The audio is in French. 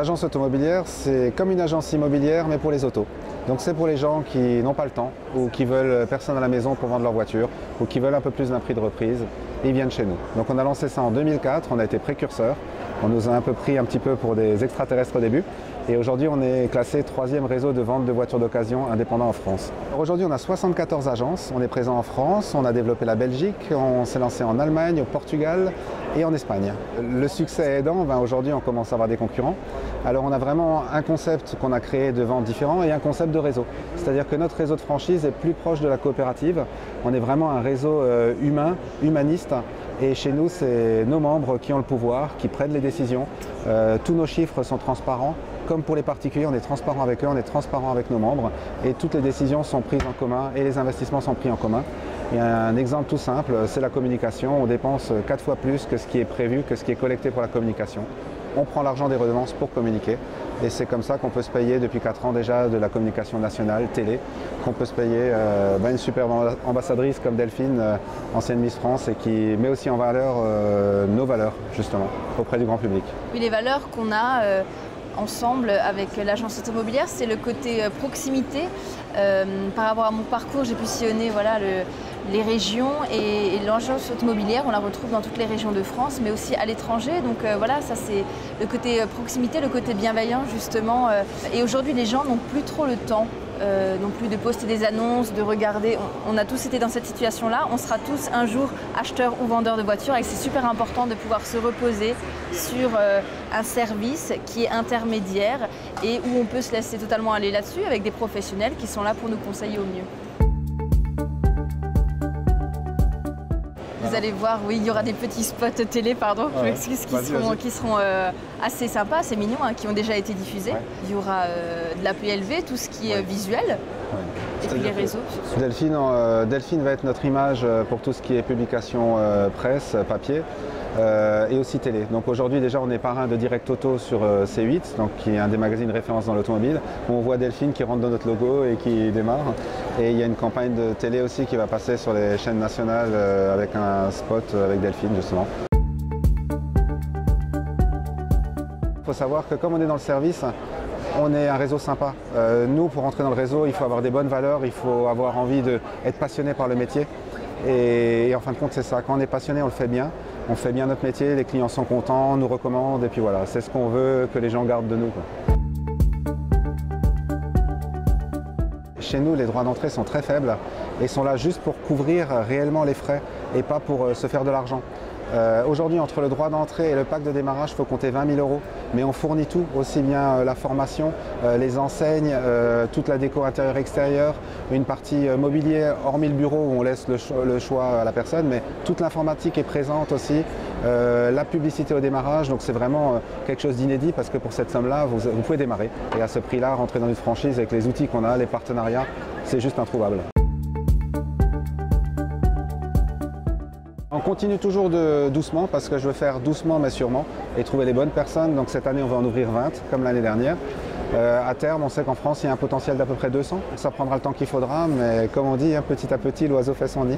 l'agence automobilière, c'est comme une agence immobilière, mais pour les autos. Donc c'est pour les gens qui n'ont pas le temps, ou qui veulent personne à la maison pour vendre leur voiture, ou qui veulent un peu plus d'un prix de reprise, et ils viennent chez nous. Donc on a lancé ça en 2004, on a été précurseur. On nous a un peu pris un petit peu pour des extraterrestres au début. Et aujourd'hui, on est classé 3e réseau de vente de voitures d'occasion indépendant en France. Aujourd'hui, on a 74 agences. On est présent en France, on a développé la Belgique, on s'est lancé en Allemagne, au Portugal et en Espagne. Le succès aidant, aujourd'hui, on commence à avoir des concurrents. Alors, on a vraiment un concept qu'on a créé de vente différent et un concept de réseau. C'est-à-dire que notre réseau de franchise est plus proche de la coopérative. On est vraiment un réseau humain, humaniste. Et chez nous, c'est nos membres qui ont le pouvoir, qui prennent les décisions. Tous nos chiffres sont transparents. Comme pour les particuliers, on est transparent avec eux, on est transparent avec nos membres. Et toutes les décisions sont prises en commun et les investissements sont pris en commun. Il y a un exemple tout simple, c'est la communication. On dépense 4 fois plus que ce qui est prévu, que ce qui est collecté pour la communication. On prend l'argent des redevances pour communiquer. Et c'est comme ça qu'on peut se payer depuis 4 ans déjà de la communication nationale, télé, qu'on peut se payer une superbe ambassadrice comme Delphine, ancienne Miss France, et qui met aussi en valeur nos valeurs, justement, auprès du grand public. Oui, les valeurs qu'on a ensemble avec l'agence automobilière, c'est le côté proximité. Par rapport à mon parcours, j'ai pu sillonner les régions et l'agence automobilière, on la retrouve dans toutes les régions de France, mais aussi à l'étranger. Donc ça c'est le côté proximité, le côté bienveillant justement. Et aujourd'hui, les gens n'ont plus trop le temps non plus de poster des annonces, de regarder. On a tous été dans cette situation-là. On sera tous un jour acheteurs ou vendeurs de voitures et c'est super important de pouvoir se reposer sur un service qui est intermédiaire et où on peut se laisser totalement aller là-dessus avec des professionnels qui sont là pour nous conseiller au mieux. Vous allez voir, oui, il y aura des petits spots télé, pardon, je m'excuse, qui seront assez sympas, assez mignons, qui ont déjà été diffusés. Ouais. Il y aura de la PLV, tout ce qui est visuel, et puis les réseaux. Delphine va être notre image pour tout ce qui est publication presse, papier. Et aussi télé. Donc aujourd'hui déjà on est parrain de Direct Auto sur C8, donc qui est un des magazines référence dans l'automobile, où on voit Delphine qui rentre dans notre logo et qui démarre. Et il y a une campagne de télé aussi qui va passer sur les chaînes nationales avec un spot avec Delphine justement. Il faut savoir que comme on est dans le service, on est un réseau sympa. Nous, pour rentrer dans le réseau, il faut avoir des bonnes valeurs, il faut avoir envie d'être passionné par le métier. Et en fin de compte, c'est ça. Quand on est passionné, on le fait bien. On fait bien notre métier, les clients sont contents, nous recommandent, et puis voilà, c'est ce qu'on veut que les gens gardent de nous, quoi. Chez nous, les droits d'entrée sont très faibles et sont là juste pour couvrir réellement les frais et pas pour se faire de l'argent. Aujourd'hui, entre le droit d'entrée et le pack de démarrage, il faut compter 20 000 €. Mais on fournit tout, aussi bien la formation, les enseignes, toute la déco intérieure-extérieure, une partie mobilier, hormis le bureau où on laisse le choix à la personne, mais toute l'informatique est présente aussi, la publicité au démarrage. Donc c'est vraiment quelque chose d'inédit parce que pour cette somme-là, vous pouvez démarrer. Et à ce prix-là, rentrer dans une franchise avec les outils qu'on a, les partenariats, c'est juste introuvable. On continue toujours doucement parce que je veux faire doucement mais sûrement et trouver les bonnes personnes. Donc cette année on va en ouvrir 20 comme l'année dernière. À terme on sait qu'en France il y a un potentiel d'à peu près 200. Ça prendra le temps qu'il faudra mais comme on dit, petit à petit l'oiseau fait son nid.